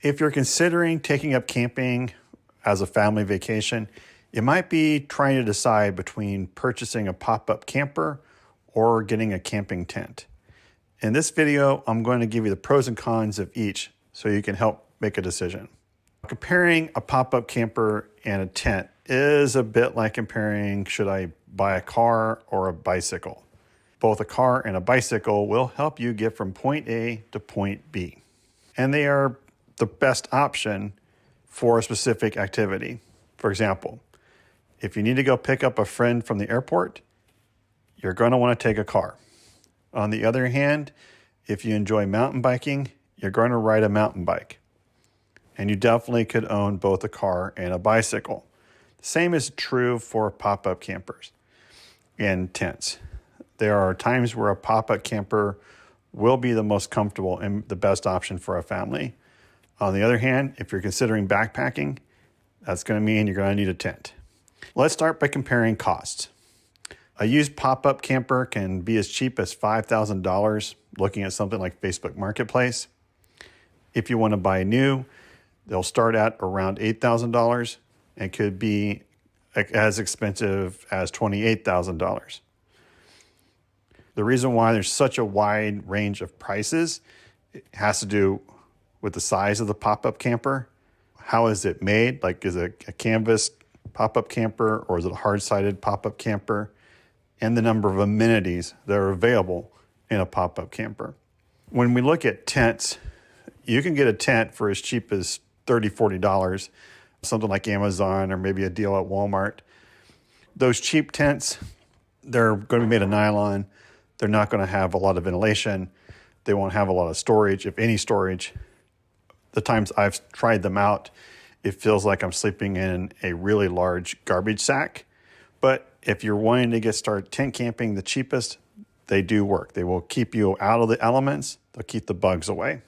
If you're considering taking up camping as a family vacation, you might be trying to decide between purchasing a pop-up camper or getting a camping tent. In this video, I'm going to give you the pros and cons of each so you can help make a decision. Comparing a pop-up camper and a tent is a bit like comparing should I buy a car or a bicycle. Both a car and a bicycle will help you get from point A to point B. And they are the best option for a specific activity. For example, if you need to go pick up a friend from the airport, you're going to want to take a car. On the other hand, if you enjoy mountain biking, you're going to ride a mountain bike. And you definitely could own both a car and a bicycle. The same is true for pop-up campers and tents. There are times where a pop-up camper will be the most comfortable and the best option for a family. On the other hand, if you're considering backpacking, that's going to mean you're going to need a tent. Let's start by comparing costs. A used pop-up camper can be as cheap as $5,000, looking at something like Facebook Marketplace. If you want to buy new, they'll start at around $8,000 and could be as expensive as $28,000. The reason why there's such a wide range of prices has to do with the size of the pop-up camper. How is it made? Like, is it a canvas pop-up camper or is it a hard-sided pop-up camper? And the number of amenities that are available in a pop-up camper. When we look at tents, you can get a tent for as cheap as $30, $40, something like Amazon or maybe a deal at Walmart. Those cheap tents, they're going to be made of nylon. They're not going to have a lot of ventilation. They won't have a lot of storage, if any storage. The times I've tried them out, it feels like I'm sleeping in a really large garbage sack. But if you're wanting to get started tent camping, the cheapest, they do work. They will keep you out of the elements. They'll keep the bugs away.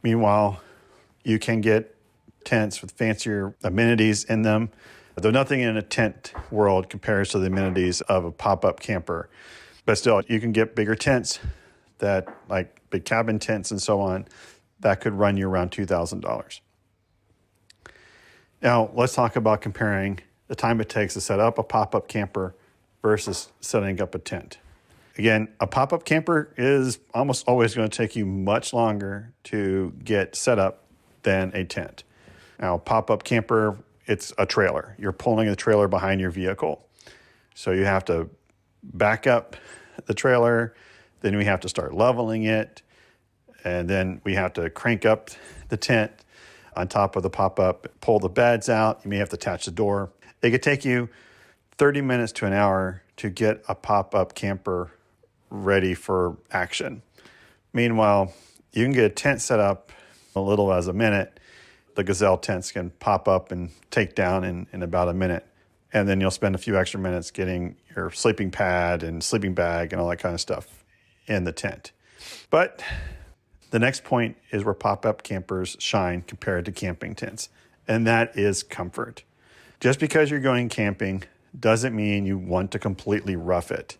Meanwhile, you can get tents with fancier amenities in them, though nothing in a tent world compares to the amenities of a pop-up camper. But still, you can get bigger tents that, like big cabin tents and so on, that could run you around $2,000. Now, let's talk about comparing the time it takes to set up a pop-up camper versus setting up a tent. Again, a pop-up camper is almost always going to take you much longer to get set up than a tent. Now, a pop-up camper, it's a trailer. You're pulling the trailer behind your vehicle. So you have to back up the trailer, then we have to start leveling it, and then we have to crank up the tent on top of the pop-up, pull the beds out. You may have to attach the door. It could take you 30 minutes to an hour to get a pop-up camper ready for action. Meanwhile, you can get a tent set up a little as a minute. The Gazelle tents can pop up and take down in about a minute. And then you'll spend a few extra minutes getting your sleeping pad and sleeping bag and all that kind of stuff in the tent. But the next point is where pop-up campers shine compared to camping tents, and that is comfort. Just because you're going camping doesn't mean you want to completely rough it.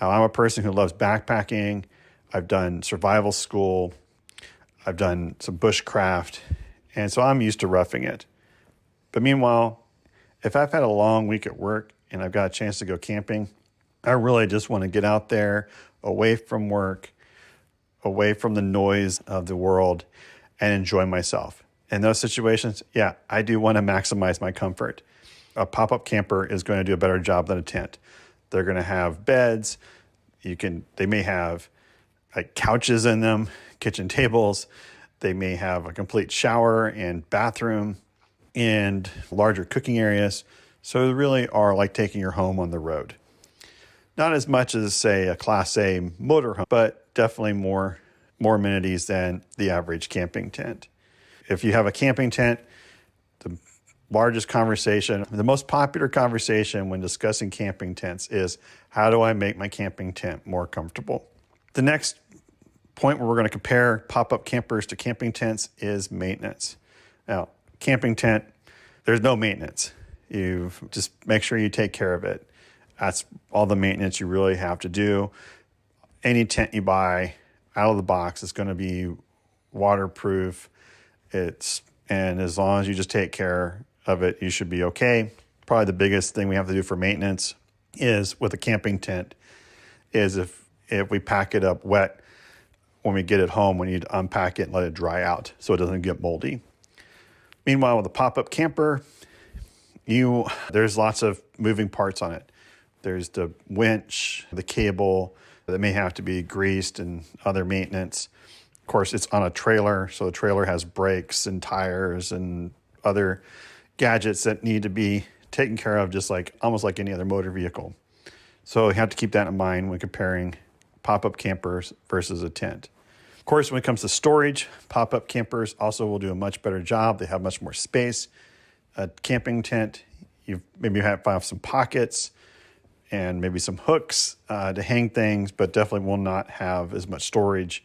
Now, I'm a person who loves backpacking. I've done survival school. I've done some bushcraft, and so I'm used to roughing it. But meanwhile, if I've had a long week at work and I've got a chance to go camping, I really just want to get out there, away from work, away from the noise of the world, and enjoy myself. In those situations, yeah, I do want to maximize my comfort. A pop-up camper is going to do a better job than a tent. They're going to have beds. They may have like couches in them, kitchen tables. They may have a complete shower and bathroom and larger cooking areas. So they really are like taking your home on the road. Not as much as, say, a Class A motorhome, but definitely more amenities than the average camping tent. If you have a camping tent, the largest conversation, the most popular conversation when discussing camping tents is, how do I make my camping tent more comfortable? The next point where we're going to compare pop-up campers to camping tents is maintenance. Now, camping tent, there's no maintenance. You just make sure you take care of it. That's all the maintenance you really have to do. Any tent you buy out of the box is going to be waterproof. It's And as long as you just take care of it, you should be okay. Probably the biggest thing we have to do for maintenance is with a camping tent is if we pack it up wet when we get it home, we need to unpack it and let it dry out so it doesn't get moldy. Meanwhile, with a pop-up camper, there's lots of moving parts on it. There's the winch, the cable that may have to be greased and other maintenance. Of course, it's on a trailer, so the trailer has brakes and tires and other gadgets that need to be taken care of just like almost like any other motor vehicle. So you have to keep that in mind when comparing pop-up campers versus a tent. Of course, when it comes to storage, pop-up campers also will do a much better job. They have much more space. A camping tent, you maybe have some pockets and maybe some hooks to hang things, but definitely will not have as much storage,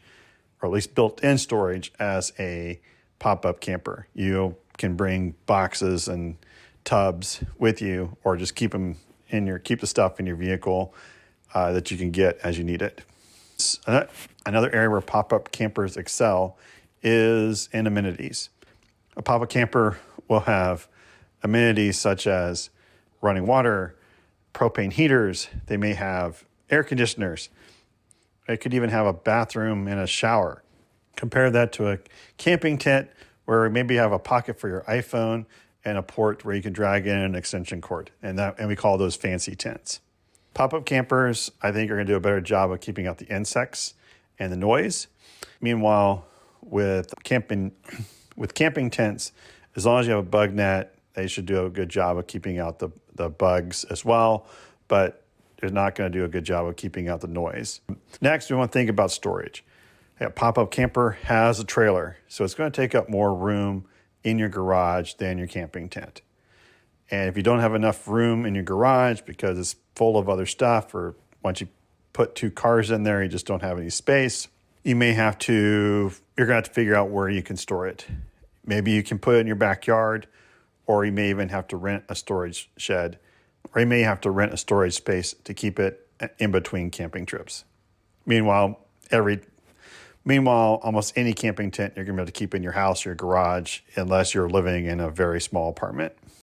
or at least built-in storage, as a pop-up camper. You can bring boxes and tubs with you, or just keep the stuff in your vehicle that you can get as you need it. Another area where pop-up campers excel is in amenities. A pop-up camper will have amenities such as running water, propane heaters. They may have air conditioners. It could even have a bathroom and a shower. Compare that to a camping tent where maybe you have a pocket for your iPhone and a port where you can drag in an extension cord. And we call those fancy tents. Pop-up campers, I think, are going to do a better job of keeping out the insects and the noise. Meanwhile, with camping tents, as long as you have a bug net, they should do a good job of keeping out the bugs as well, but they're not going to do a good job of keeping out the noise. Next, we want to think about storage. A pop-up camper has a trailer, so it's going to take up more room in your garage than your camping tent. And if you don't have enough room in your garage because it's full of other stuff, or once you put 2 cars in there, you just don't have any space, you're going to have to figure out where you can store it. Maybe you can put it in your backyard, or you may even have to rent a storage shed, or you may have to rent a storage space to keep it in between camping trips. Meanwhile, almost any camping tent you're going to be able to keep in your house or your garage unless you're living in a very small apartment.